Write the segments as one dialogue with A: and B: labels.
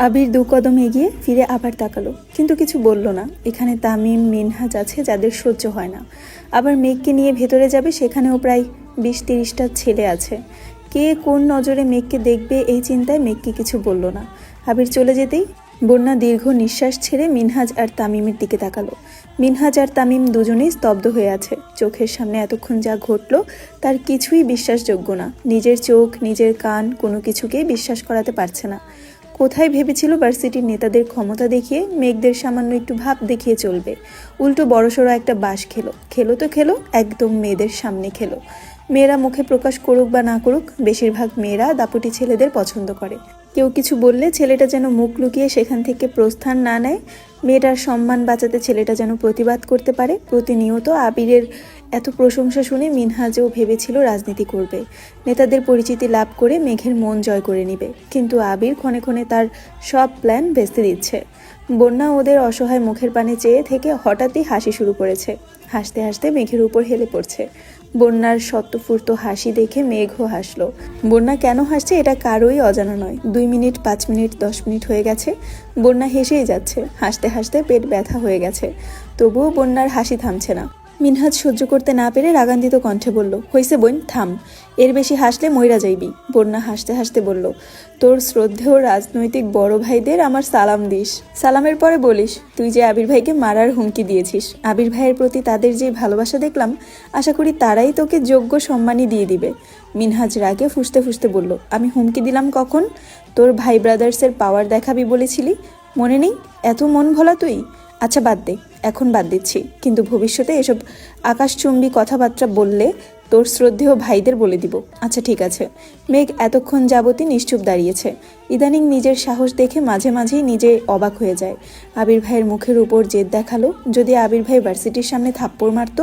A: আবির 2 কদম এগিয়ে ফিরে আবার তাকালো, কিন্তু কিছু বলল না। এখানে তামিম, মিনহাজ আছে যাদের সহ্য হয় না। আবার মেঘকে নিয়ে ভেতরে যাবে, সেখানেও প্রায় 20-30টা ছেলে আছে। কে কোন নজরে মেঘকে দেখবে এই চিন্তায় মেঘকে কিছু বলল না। আবির চলে যেতেই বন্যা দীর্ঘ নিঃশ্বাস ছেড়ে মিনহাজ আর তামিমের দিকে তাকালো। মিনহাজ আর তামিম দুজনেই স্তব্ধ হয়ে আছে। চোখের সামনে এতক্ষণ যা ঘটল তার কিছুই বিশ্বাসযোগ্য না। নিজের চোখ, নিজের কান, কোনো কিছুকেই বিশ্বাস করাতে পারছে না। কোথায় ভেবেছিল ভার্সিটির নেতাদের ক্ষমতা দেখিয়ে মেঘদের সামান্য একটু ভাব দেখিয়ে চলবে, উল্টো বড়সড় একটা বাঁশ খেলো তো খেলো, একদম মেয়েদের সামনে খেলো। মেয়েরা মুখে প্রকাশ করুক বা না করুক, বেশিরভাগ মেয়েরা দাপুটি ছেলেদের পছন্দ করে। কেউ কিছু বললে ছেলেটা যেন মুখ লুকিয়ে সেখান থেকে প্রস্থান না নেয়। মেয়েটার সম্মান বাঁচাতে ছেলেটা যেন প্রতিবাদ করতে পারে। প্রতিনিয়ত আবিরের এত প্রশংসা শুনে মিনহাজও ভেবেছিল রাজনীতি করবে, নেতাদের পরিচিতি লাভ করে মেঘের মন জয় করে নিবে। কিন্তু আবির ক্ষণে ক্ষণে তার সব প্ল্যান ভেস্তে দিচ্ছে। বন্যা ওদের অসহায় মুখের পানে চেয়ে থেকে হঠাৎই হাসি শুরু করেছে। হাসতে হাসতে মেঘের উপর হেলে পড়ছে। বন্যার স্বতঃস্ফূর্ত হাসি দেখে মেঘও হাসলো। বন্যা কেন হাসছে এটা কারোই অজানা নয়। 2 মিনিট, 5 মিনিট, 10 মিনিট হয়ে গেছে, বন্যা হেসেই যাচ্ছে। হাসতে হাসতে পেট ব্যথা হয়ে গেছে, তবুও বন্যার হাসি থামছে না। মিনহাজ সহ্য করতে না পেরে রাগান্বিত কণ্ঠে বলল, হইছে বোন, থাম, এর বেশি হাসলে মইরা যাইবি। বন্যা হাসতে হাসতে বলল, তোর শ্রদ্ধেয় রাজনৈতিক বড় ভাইদের আমার সালাম দিস। সালামের পরে বলিস তুই যে আবির ভাইকে মারার হুমকি দিয়েছিস। আবির ভাইয়ের প্রতি তাদের যে ভালোবাসা দেখলাম, আশা করি তারাই তোকে যোগ্য সম্মানই দিয়ে দিবে। মিনহাজ রাগে ফুঁসতে ফুঁসতে বলল, আমি হুমকি দিলাম কখন? তোর ভাই ব্রাদার্সের পাওয়ার দেখাবি বলেছিলি, মনে নেই? এত মন ভোলা তুই? আচ্ছা বাদ দে, এখন বাদ দিচ্ছি, কিন্তু ভবিষ্যতে এসব আকাশচুম্বী কথাবার্তা বললে তোর শ্রদ্ধেয় ভাইদের বলে দিব। আচ্ছা ঠিক আছে। মেঘ এতক্ষণ যাবতই নিশ্চুপ দাঁড়িয়েছে। ইদানিং নিজের সাহস দেখে মাঝে মাঝেই নিজে অবাক হয়ে যায়। আবির ভাইয়ের মুখের উপর জেদ দেখালো। যদি আবির ভাই ভার্সিটির সামনে থাপ্পড় মারত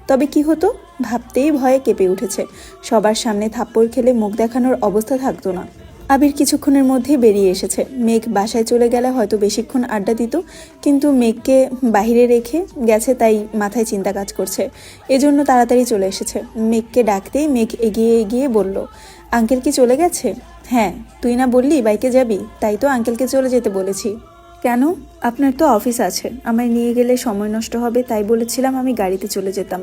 A: তবে কি হতো ভাবতেই ভয়ে কেঁপে উঠেছে। সবার সামনে থাপ্পড় খেলে মুখ দেখানোর অবস্থা থাকতো না। আবির কিছুক্ষণের মধ্যেই বেরিয়ে এসেছে। মেঘ বাসায় চলে গেলে হয়তো বেশিক্ষণ আড্ডা দিত, কিন্তু মেঘকে বাহিরে রেখে গেছে তাই মাথায় চিন্তা কাজ করছে। এজন্য তাড়াতাড়ি চলে এসেছে। মেঘকে ডাকতেই মেঘ এগিয়ে এগিয়ে বলল, আঙ্কেল কি চলে গেছে? হ্যাঁ, তুই না বললি বাইকে যাবি, তাই তো আঙ্কেলকে চলে যেতে বলেছি। কেন? আপনার তো অফিস আছে, আমায় নিয়ে গেলে সময় নষ্ট হবে, তাই বলেছিলাম আমি গাড়িতে চলে যেতাম।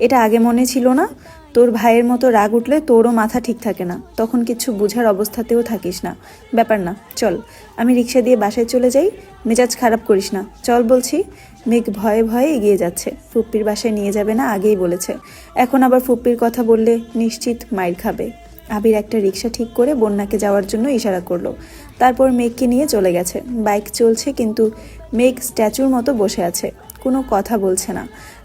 A: এটা আগে মনে ছিল না? তোর ভাইয়ের মতো রাগ উঠলে তোরও মাথা ঠিক থাকে না, তখন কিছু বুঝার অবস্থাতেও থাকিস না। ব্যাপার না, চল আমি রিক্সা দিয়ে বাসায় চলে যাই। মেজাজ খারাপ করিস না, চল বলছি। মেঘ ভয়ে ভয়ে এগিয়ে যাচ্ছে। ফুপ্পির বাসায় নিয়ে যাবে না আগেই বলেছে, এখন আবার ফুপ্পির কথা বললে নিশ্চিত মাইর খাবে। আবির একটা রিক্সা ঠিক করে বন্যাকে যাওয়ার জন্য ইশারা করলো। তারপর মেঘকে নিয়ে চলে গেছে। বাইক চলছে, কিন্তু মেঘ স্ট্যাচুর মতো বসে আছে, কোনো কথা বলছে না।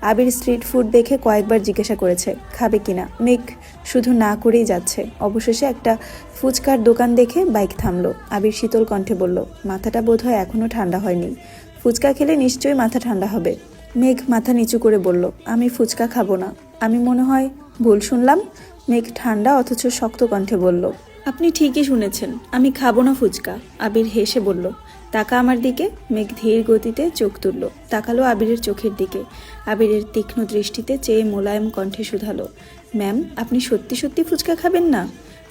A: আবির স্ট্রিট ফুড দেখে কয়েকবার জিজ্ঞাসা করেছে খাবে কিনা। মেঘ শুধু না করেই যাচ্ছে। অবশেষে একটা ফুচকার দোকান দেখে বাইক থামলো। আবির শীতল কণ্ঠে বলল, মাথাটা বোধহয় এখনো ঠান্ডা হয়নি, ফুচকা খেলে নিশ্চয়ই মাথা ঠান্ডা হবে। মেঘ মাথা নিচু করে বলল, আমি ফুচকা খাবো না। আমি মনে হয় ভুল শুনলাম। মেঘ ঠান্ডা অথচ শক্ত কণ্ঠে বলল, আপনি ঠিকই শুনেছেন, আমি খাবো না ফুচকা। আবির হেসে বলল, তাকা আমার দিকে। মেঘ ধীর গতিতে চোখ তুলল, তাকালো আবিরের চোখের দিকে। আবিরের তীক্ষ্ণ দৃষ্টিতে চেয়ে মোলায়েম কণ্ঠে শুধালো, ম্যাম আপনি সত্যি সত্যি ফুচকা খাবেন না?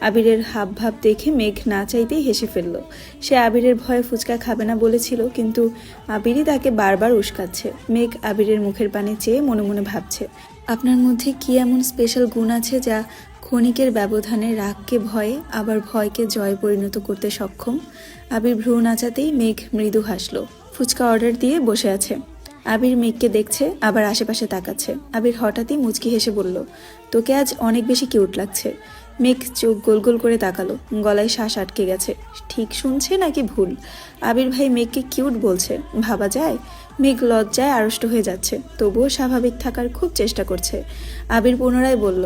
A: আবিরের হাব ভাব দেখে মেঘ না চাইতেই হেসে ফেলল। সে আবিরের ভয়ে ফুচকা খাবে না বলেছিল, কিন্তু আবিরই তাকে বারবার উস্কাচ্ছে। মেঘ আবিরের মুখের পানে চেয়ে মনে মনে ভাবছে, আপনার মধ্যে কি এমন স্পেশাল গুণ আছে যা ক্ষণিকের ব্যবধানে রাগকে ভয়ে আবার ভয়কে জয়ে পরিণত করতে সক্ষম? আবির ভ্রু নাচাতেই মেঘ মৃদু হাসল। ফুচকা অর্ডার দিয়ে বসে আছে। আবির মেঘকে দেখছে, আবার আশেপাশে তাকাচ্ছে। আবির হঠাৎই মুচকি হেসে বলল, তোকে আজ অনেক বেশি কিউট লাগছে। মেঘ চোখ গোল গোল করে তাকালো, গলায় শ্বাস আটকে গেছে। ঠিক শুনছে নাকি ভুল? আবির ভাই মেঘকে কিউট বলছে, ভাবা যায়? মেঘ লজ্জায় আড়ষ্ট হয়ে যাচ্ছে, তবুও স্বাভাবিক থাকার খুব চেষ্টা করছে। আবির পুনরায় বলল,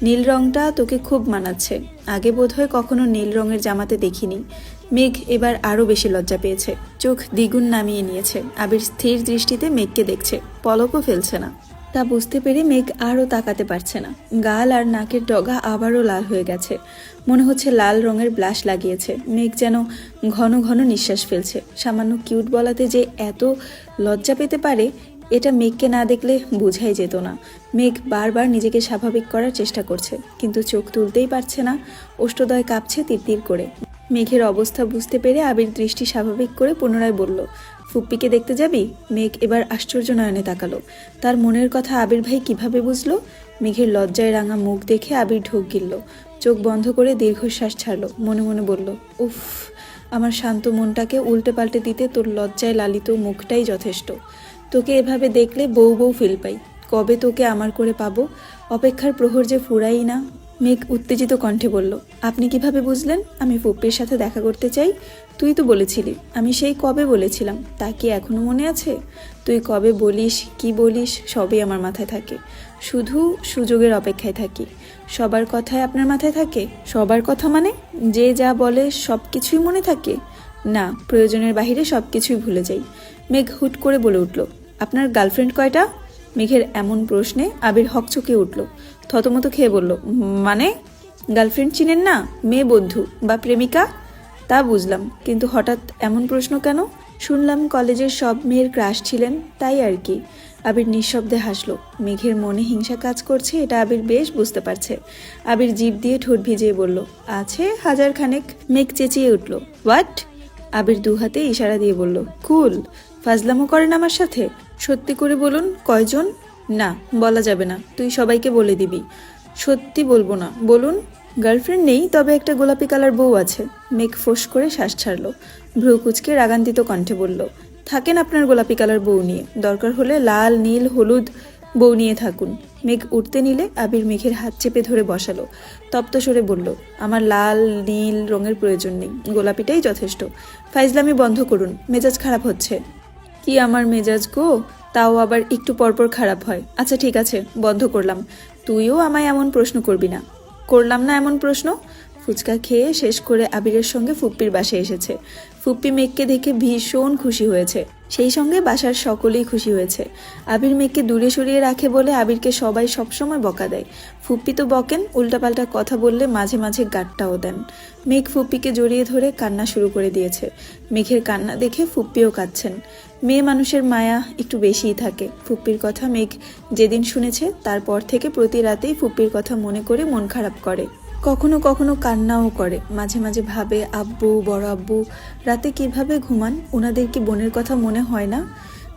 A: নীল রংটা তোকে খুব মানাচ্ছে, আগে বোধহয় কখনো নীল রঙের জামাতে দেখিনি। মেঘ এবার আরও বেশি লজ্জা পেয়েছে, চোখ দ্বিগুণ নামিয়ে নিয়েছে। আবির স্থির দৃষ্টিতে মেঘকে দেখছে, পলকও ফেলছে না। তা বুঝতে পেরে মেঘ আরও তাকাতে পারছে না। গাল আর নাকের ডগা আবারও লাল হয়ে গেছে, মনে হচ্ছে লাল রঙের ব্লাশ লাগিয়েছে। মেঘ যেন ঘন ঘন নিঃশ্বাস ফেলছে। সামান্য কিউট বলাতে যে এত লজ্জা পেতে পারে এটা মেঘকে না দেখলে বোঝাই যেত না। মেঘ বারবার নিজেকে স্বাভাবিক করার চেষ্টা করছে, কিন্তু চোখ তুলতেই পারছে না। ওষ্ঠদয় কাঁপছে তিরতির করে। মেঘের অবস্থা বুঝতে পেরে আবির দৃষ্টি স্বাভাবিক করে পুনরায় বলল, ফুপ্পিকে দেখতে যাবি? মেঘ এবার আশ্চর্য নয়নে তাকালো। তার মনের কথা আবির ভাই কিভাবে বুঝলো? মেঘের লজ্জায় রাঙা মুখ দেখে আবির ঢোক গিলল। চোখ বন্ধ করে দীর্ঘশ্বাস ছাড়লো। মনে মনে বলল, উফ, আমার শান্ত মনটাকে উল্টে পাল্টে দিতে তোর লজ্জায় লালিত মুখটাই যথেষ্ট। তোকে এভাবে দেখলে বউ বউ ফিল পাই। কবে তোকে আমার করে পাবো? অপেক্ষার প্রহর যে ফুরাই না। মেঘ উত্তেজিত কণ্ঠে বলল, আপনি কিভাবে বুঝলেন আমি ফুপ্পির সাথে দেখা করতে চাই? তুই তো বলেছিলি। আমি সেই কবে বলেছিলাম, তা কি এখনো মনে আছে? তুই কবে বলিস, কি বলিস, সবই আমার মাথায় থাকে। শুধু সুযোগের অপেক্ষায় থাকি। সবার কথাই আপনার মাথায় থাকে? সবার কথা মানে? যে যা বলে সব কিছুই মনে থাকে? না, প্রয়োজনের বাহিরে সব কিছুই ভুলে যাই। মেঘ হুট করে বলে উঠল, আপনার গার্লফ্রেন্ড কয়টা? মেঘের এমন প্রশ্নে আবির হকচকে উঠল। থতমত খেয়ে বলল, মানে? গার্লফ্রেন্ড চিনেন না? মেয়ে বন্ধু বা প্রেমিকা? তা বুঝলাম, কিন্তু হঠাৎ এমন প্রশ্ন কেন? শুনলাম কলেজের সব মেয়ের ক্রাশ ছিলেন, তাই আর কি। আবির নিঃশব্দে হাসলো। মেঘের মনে হিংসা কাজ করছে এটা আবির বেশ বুঝতে পারছে। আবির জিভ দিয়ে ঠোঁট ভিজিয়ে বলল, আছে 1000 খানেক। মেঘ চেঁচিয়ে উঠল, হোয়াট? আবির দুহাতে ইশারা দিয়ে বলল, কুল। ফাজলামো করেন আমার সাথে? সত্যি করে বলুন, কয়জন? না, বলা যাবে না, তুই সবাইকে বলে দিবি। সত্যি বলবো না, বলুন। গার্লফ্রেন্ড নেই, তবে একটা গোলাপি কালার বউ আছে। মেঘ ফোঁস করে শ্বাস ছাড়ল। ভ্রু কুচকে রাগান্বিত কণ্ঠে বলল, থাকেন আপনার গোলাপি কালার বউ নিয়ে, দরকার হলে লাল নীল হলুদ বউ নিয়ে থাকুন। মেঘ উঠতে নিলে আবির মেঘের হাত চেপে ধরে বসালো। তপ্ত স্বরে বলল, আমার লাল নীল রঙের প্রয়োজন নেই, গোলাপিটাই যথেষ্ট। ফাইজলামি বন্ধ করুন, মেজাজ খারাপ হচ্ছে। কি আমার মেজাজ গো? তাও আবার একটু পরপর খারাপ হয়। আচ্ছা ঠিক আছে, বন্ধ করলাম। তুইও আমায় এমন প্রশ্ন করবি না। করলাম না এমন প্রশ্ন। ফুচকা খেয়ে শেষ করে আবিরের সঙ্গে ফুপ্পির বাসায় এসেছে। ফুপ্পি মেঘকে দেখে ভীষণ খুশি হয়েছে, সেই সঙ্গে বাসার সকলেই খুশি হয়েছে। আবির মেঘকে দূরে সরিয়ে রাখে বলে আবিরকে সবাই সবসময় বকা দেয়। ফুপ্পি তো বকেন, উল্টাপাল্টা কথা বললে মাঝে মাঝে গাঁটটাও দেন। মেঘ ফুপ্পিকে জড়িয়ে ধরে কান্না শুরু করে দিয়েছে। মেঘের কান্না দেখে ফুপ্পিও কাঁদছেন। মেয়ে মানুষের মায়া একটু বেশিই থাকে। ফুপ্পির কথা মেঘ যেদিন শুনেছে তারপর থেকে প্রতি রাতেই ফুপ্পির কথা মনে করে মন খারাপ করে। কখনো কখনো কান্নাও করে। মাঝে মাঝে ভাবে, আব্বু, বড় আব্বু রাতে কিভাবে ঘুমান? ওনাদের কি বোনের কথা মনে হয় না?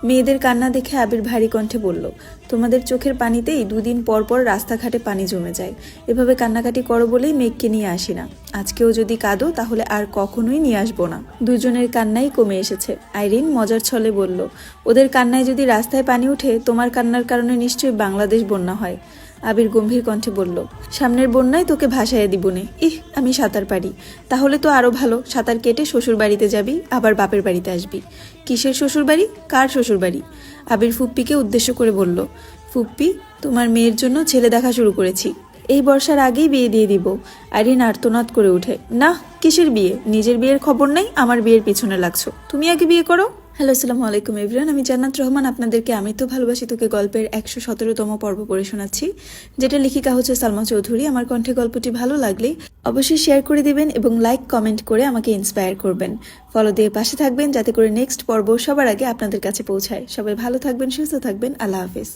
A: মেয়েদের কান্না দেখে আবির ভারী কণ্ঠে বলল, তোমাদের চোখের পানিতেই 2 দিন পর পর রাস্তাঘাটে পানি জমে যায়। এভাবে কান্নাকাটি করো বলেই মেঘকে নিয়ে আসি না। আজকেও যদি কাঁদো তাহলে আর কখনোই নিয়ে আসবো না। দুজনের কান্নাই কমে এসেছে। আইরিন মজার ছলে বলল, ওদের কান্নায় যদি রাস্তায় পানি উঠে, তোমার কান্নার কারণে নিশ্চয়ই বাংলাদেশ বন্যা হয়। আবির গম্ভীর কণ্ঠে বলল, সামনের বন্যায় তোকে ভাসাইয়া দিবনে। আমি সাঁতার পারি। তাহলে তো আরো ভালো, সাঁতার কেটে শ্বশুর বাড়িতে যাবি, আবার বাপের বাড়িতে আসবি। কিসের শ্বশুর বাড়ি? কার শ্বশুর বাড়ি? আবির ফুপ্পিকে উদ্দেশ্য করে বলল, ফুপ্পি, তোমার মেয়ের জন্য ছেলে দেখা শুরু করেছি। এই বর্ষার আগেই বিয়ে দিয়ে দিব। আইরিন আর্তনাদ করে ওঠে, না, কিসের বিয়ে? নিজের বিয়ের খবর নেই, আমার বিয়ের পিছনে লাগছো। তুমি আগে বিয়ে করো। হ্যালো, আসসালামু আলাইকুম এভরিওয়ান। আমি জান্নাত রহমান আপনাদেরকে আমি তো ভালোবাসি তোকে গল্পের 117তম পর্ব পড়ে শোনাচ্ছি, যেটা লেখিকা হচ্ছে সালমা চৌধুরী। আমার কণ্ঠে গল্পটি ভালো লাগলে অবশ্যই শেয়ার করে দিবেন এবং লাইক কমেন্ট করে আমাকে ইন্সপায়ার করবেন। ফলো দিয়ে পাশে থাকবেন যাতে করে নেক্সট পর্ব সবার আগে আপনাদের কাছে পৌঁছায়। সবাই ভালো থাকবেন, সুস্থ থাকবেন। আল্লাহ হাফেজ।